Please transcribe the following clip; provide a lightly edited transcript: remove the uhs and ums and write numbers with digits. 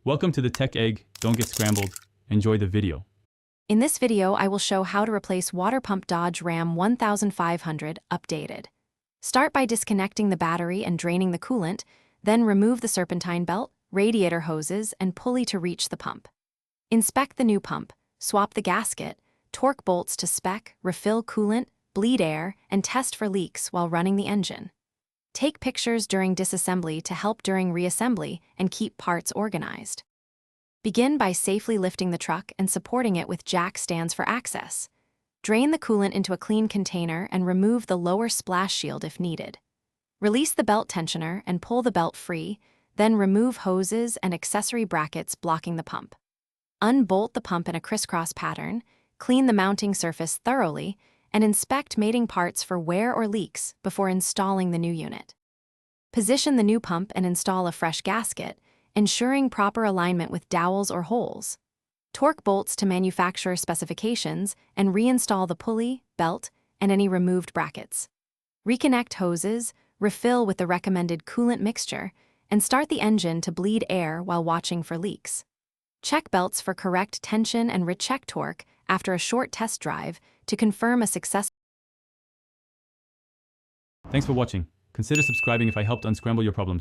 Welcome to the Tech Egg. Don't get scrambled. Enjoy the video. In this video, I will show how to replace water pump Dodge Ram 1500 updated. Start by disconnecting the battery and draining the coolant, then remove the serpentine belt, radiator hoses, and pulley to reach the pump. Inspect the new pump, swap the gasket, torque bolts to spec, refill coolant, bleed air, and test for leaks while running the engine. Take pictures during disassembly to help during reassembly and keep parts organized. Begin by safely lifting the truck and supporting it with jack stands for access. Drain the coolant into a clean container and remove the lower splash shield if needed. Release the belt tensioner and pull the belt free, then remove hoses and accessory brackets blocking the pump. Unbolt the pump in a crisscross pattern, clean the mounting surface thoroughly, and inspect mating parts for wear or leaks before installing the new unit. Position the new pump and install a fresh gasket, ensuring proper alignment with dowels or holes. Torque bolts to manufacturer specifications and reinstall the pulley, belt, and any removed brackets. Reconnect hoses, refill with the recommended coolant mixture, and start the engine to bleed air while watching for leaks. Check belts for correct tension and recheck torque after a short test drive to confirm a successful. Thanks for watching. Consider subscribing if I helped unscramble your problems.